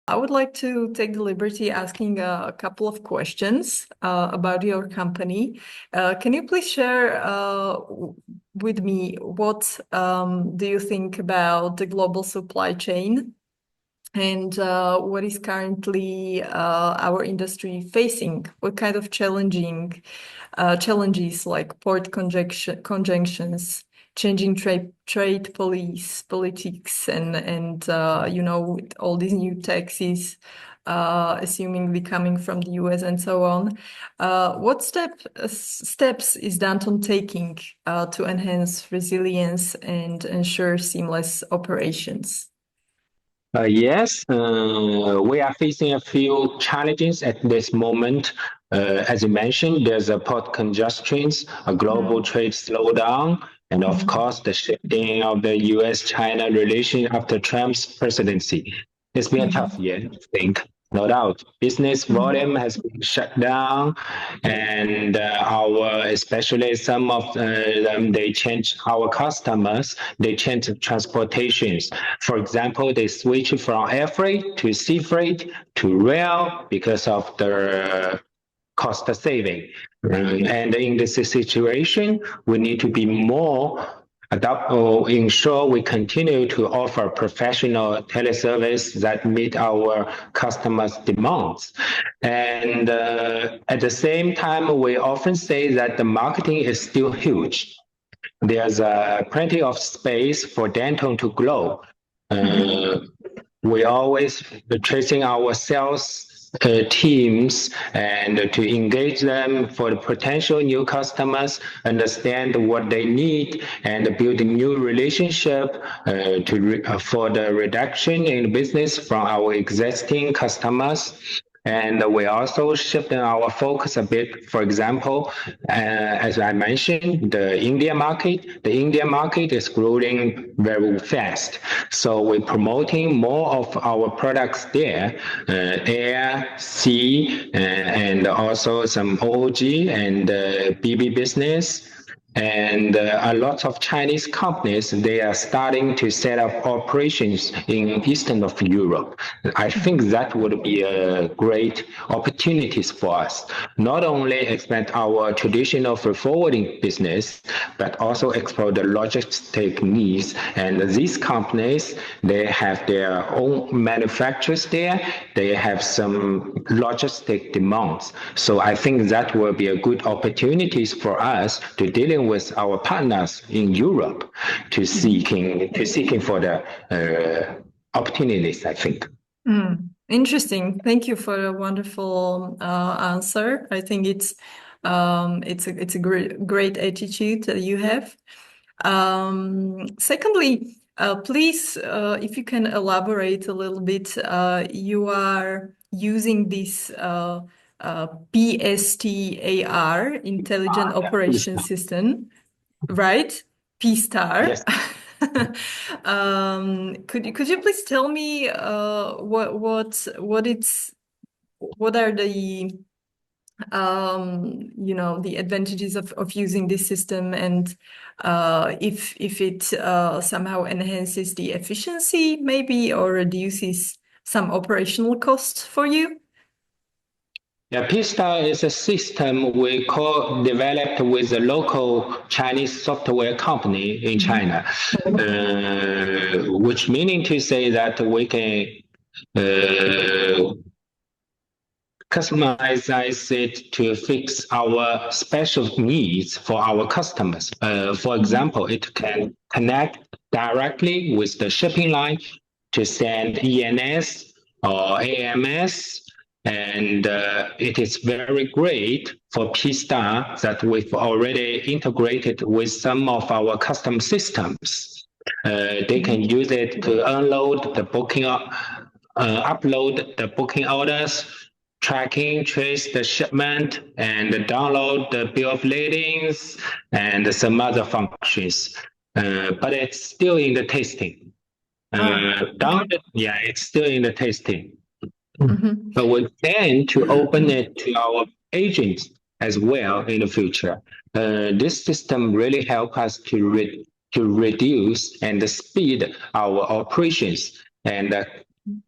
I would like to take the liberty asking a couple of questions about your company. Can you please share with me what do you think about the global supply chain and what is currently our industry facing? What kind of challenges like port conjunctions, changing trade police politics, and with all these new taxes, assumingly coming from the US and so on. What steps is Danton taking to enhance resilience and ensure seamless operations? Yes, we are facing a few challenges at this moment. As you mentioned, there's a port congestions, a global Mm. trade slowdown, and of Mhm. course, the shifting of the US-China relation after Trump's presidency. It's been a tough Mhm. year, I think, no doubt. Business Mhm. volume has been shut down, and especially some of them, they change our customers, they change transportations. For example, they switch from air freight to sea freight to rail because of the cost saving. And in this situation, we need to be more adapt or ensure we continue to offer professional teleservice that meet our customers' demands. And at the same time, we often say that the marketing is still huge. There's plenty of space for Danton to grow. Mhm. Uh, we always tracing our sales teams and to engage them for the potential new customers, understand what they need, and build a new relationship for the reduction in business from our existing customers. And we also shifted our focus a bit. For example, as I mentioned, the India market is growing very fast. So we're promoting more of our products there, air, sea, and also some OOG and BB business. And a lot of Chinese companies, they are starting to set up operations in eastern of Europe. I think Mhm. that would be a great opportunities for us. Not only expand our traditional freight forwarding business, but also explore the logistic needs. And these companies, they have their own manufacturers there. They have some logistic demands. So I think that will be a good opportunities for us to dealing with our partners in Europe Mhm. to seeking for the opportunities, I think. Interesting. Thank you for a wonderful answer. I think it's a great attitude that you have. Secondly, please, if you can elaborate a little bit, you are using this PSTAR, Intelligent Operation System, right? P star. Yes. Could you please tell me what are the the advantages of using this system, and if it somehow enhances the efficiency maybe, or reduces some operational costs for you? Yeah, Pista is a system we co-developed with a local Chinese software company in Mhm. China, which meaning to say that we can uh, customize it to fix our special needs for our customers. For Mhm. example, it can connect directly with the shipping line to send ENS or AMS. And it is very great for P-Star that we've already integrated with some of our custom systems. They can Mhm. use it to upload the booking orders, tracking, trace the shipment, and download the bill of ladings and some other functions. But it's still in the testing. Ah, okay. Yeah, it's still in the testing. Mhm. But we plan to open it to our agents as well in the future. This system really help us to reduce and speed our operations and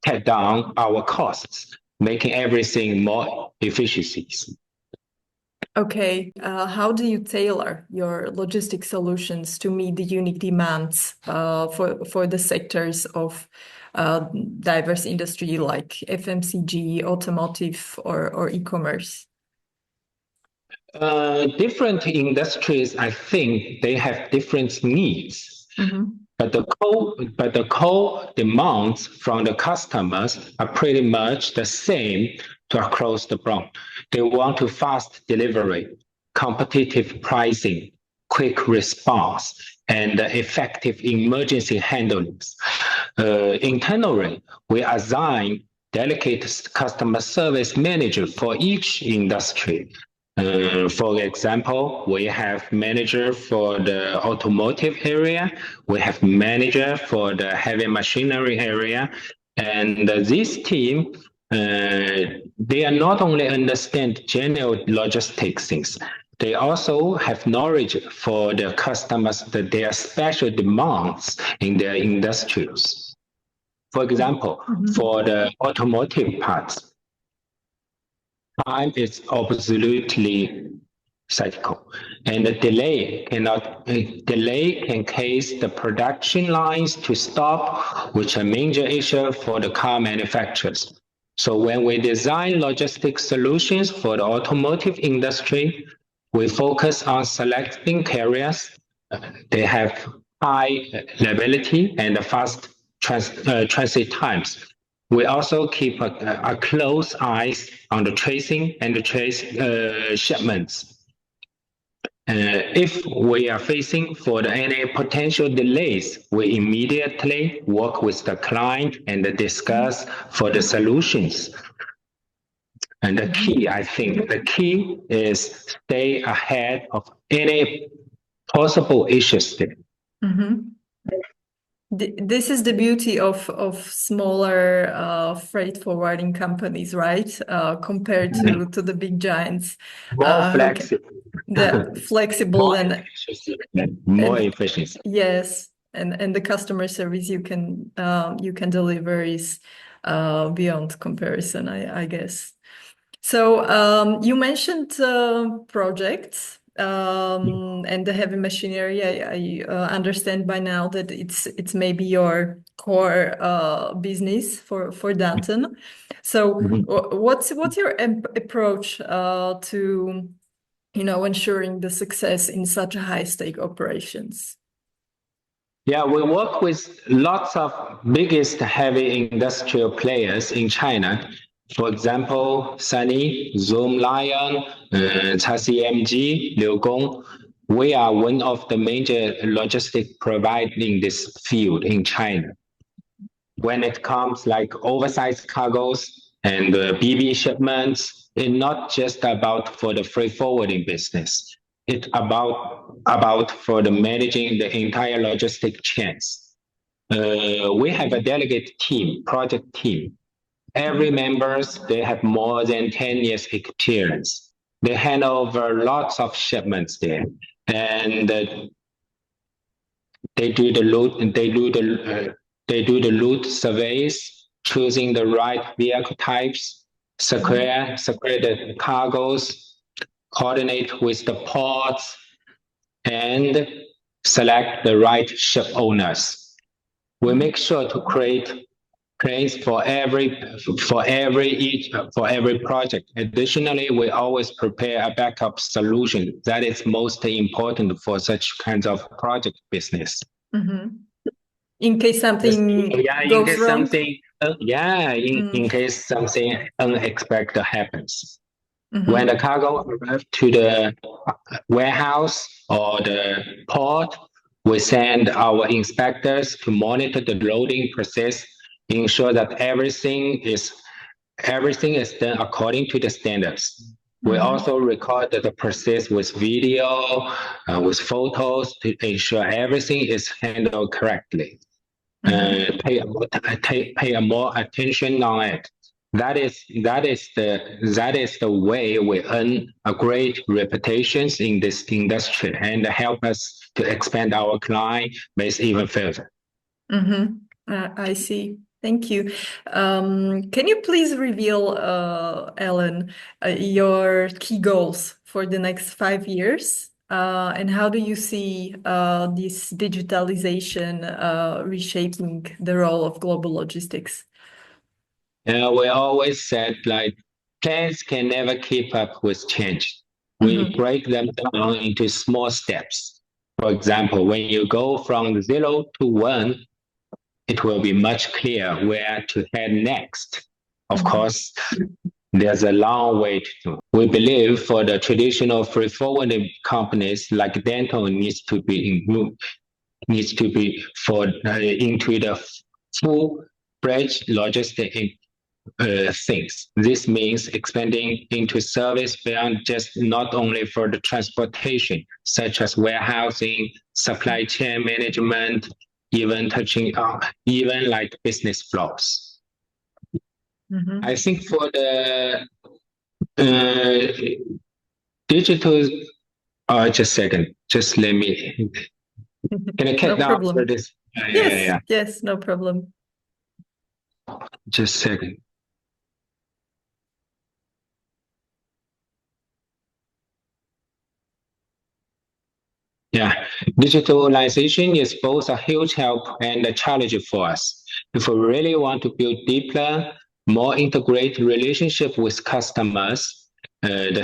cut down our costs, making everything more efficiencies. Okay, how do you tailor your logistic solutions to meet the unique demands for the sectors of diverse industry like FMCG, automotive, or e-commerce? Different industries, I think they have different needs, Mm-hmm. but the core demands from the customers are pretty much the same to across the board. They want to fast delivery, competitive pricing, quick response, and effective emergency handling. Internally, we assign delegate customer service manager for each industry. For example, we have manager for the automotive area, we have manager for the heavy machinery area, and this team, they are not only understand general logistics things, they also have knowledge for the customers that their special demands in their industries. For example, Mm-hmm. for the automotive parts, time is absolutely cyclical, and the delay can cause the production lines to stop, which is a major issue for the car manufacturers. So when we design logistic solutions for the automotive industry, we focus on selecting carriers. They have high reliability and fast transit times. We also keep a close eye on the tracing and the trace shipments. If we are facing for any potential delays, we immediately work with the client and discuss for the solutions. And I think the key is stay ahead of any possible issues there. Mm-hmm. This is the beauty of smaller freight forwarding companies, right? Compared to the big giants. More Okay. flexible, The flexible more efficiency, more and efficiency. yes, and the customer service you can deliver is beyond comparison, I guess. So you mentioned projects and the heavy machinery. I understand by now that it's maybe your core business for Danton. So Mhm. what's your approach to ensuring the success in such high stake operations? Yeah, we work with lots of biggest heavy industrial players in China. For example, Sunny, Zoom Lion, CMG, Liu Gong. We are one of the major logistic providers in this field in China. When it comes like oversized cargos and BB shipments, it's not just about for the freight forwarding business. It's about for the managing the entire logistic chains. We have a delegate team, project team. Every members they have more than 10 years experience. They hand over lots of shipments there, and they do the load. They do the load surveys, choosing the right vehicle types, secure the cargoes, coordinate with the ports, and select the right ship owners. We make sure to create plans for every project. Additionally, we always prepare a backup solution that is most important for such kinds of project business. Mm-hmm. In case something Yeah, in goes case wrong. something, in case something unexpected happens. When Mm-hmm. the cargo arrives to the warehouse or the port, we send our inspectors to monitor the loading process, ensure that everything is done according to the standards. We Mm-hmm. also record the process with video, with photos to ensure everything is handled correctly. Mm-hmm. Pay a more attention on it. That is the way we earn a great reputations in this industry and help us to expand our client base even further. Mm-hmm. I see. Thank you. Can you please reveal, Ellen, your key goals for the next 5 years? And how do you see this digitalization reshaping the role of global logistics? We always said like plans can never keep up with change. We Mhm. break them down into small steps. For example, when you go from 0 to 1, it will be much clearer where to head next. Of Mhm. course, there's a long way to do. We believe for the traditional free forwarding companies like Danton needs to be for into the full bridge logistic things. This means expanding into service beyond just not only for the transportation, such as warehousing, supply chain management, even touching on even like business flows. Mhm. I think for the digital, just a second, just let me, can I No cut down for problem. this? Yes, yes, no problem. Just a second. Yeah, digitalization is both a huge help and a challenge for us. If we really want to build deeper, more integrated relationship with customers, the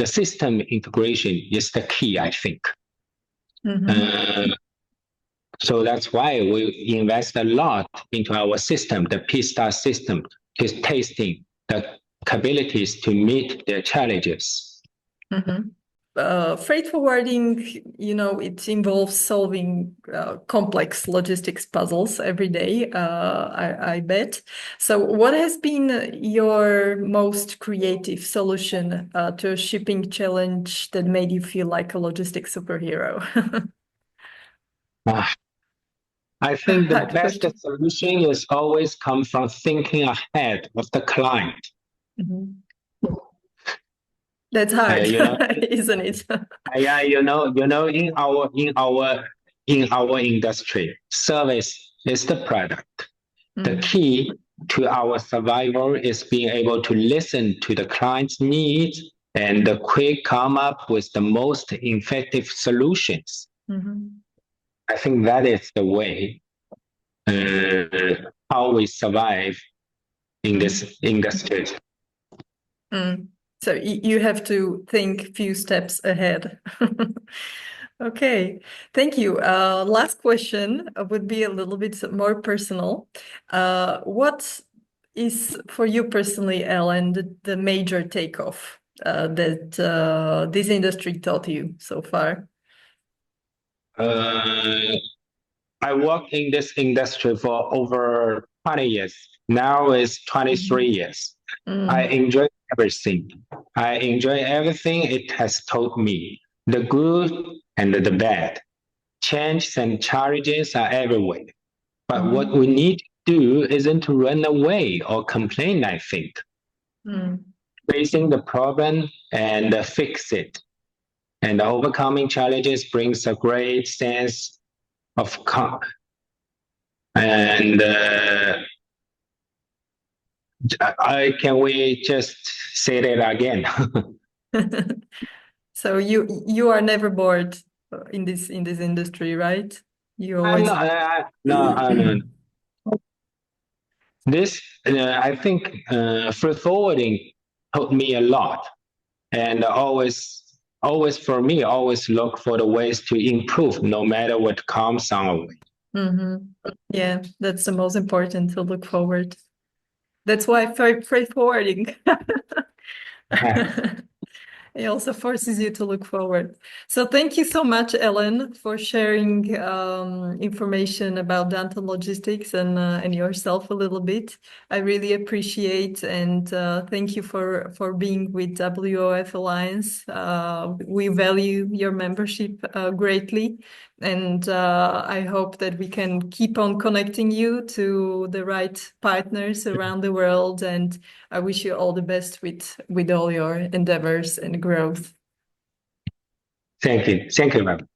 system integration is the key, I think. Mhm. Uh, so that's why we invest a lot into our system, the P-Star system, is testing the capabilities to meet their challenges. Mhm. Freight forwarding, it involves solving complex logistics puzzles every day, I bet. So, what has been your most creative solution to a shipping challenge that made you feel like a logistics superhero? Uh, I think the Hard best question. solution is always come from thinking ahead of the client. Mhm. That's hard, You know, isn't it? yeah, in our industry, service is the product. The Mm, key to our survival is being able to listen to the client's needs and quick come up with the most effective solutions. mhm, I think that is the way how we survive in mm, this industry. mm. So you have to think few steps ahead. Okay, thank you. Last question would be a little bit more personal. What is for you personally, Ellen, the major takeoff that this industry taught you so far? Uh, I worked in this industry for over 20 years. Now it's 23 Mhm. years. I Mm, enjoy everything. I enjoy everything it has taught me, the good and the bad. Changes and challenges are everywhere. But what mhm, we need to do isn't to run away or complain, I think. mm, Facing the problem and fix it. And overcoming challenges brings a great sense of calm. And can we just say that again? So you are never bored in this industry, right? You I'm always. not. No. This, I think, free forwarding taught me a lot, and always for me, always look for the ways to improve, no matter what comes our way. Mhm. Yeah, that's the most important to look forward. That's why freight forwarding. It also forces you to look forward. So thank you so much, Ellen, for sharing information about Danton Logistics and yourself a little bit. I really appreciate and thank you for being with WOF Alliance. We value your membership greatly, and I hope that we can keep on connecting you to the right partners around the world. And I wish you all the best with all your endeavors and growth. Thank you, ma'am.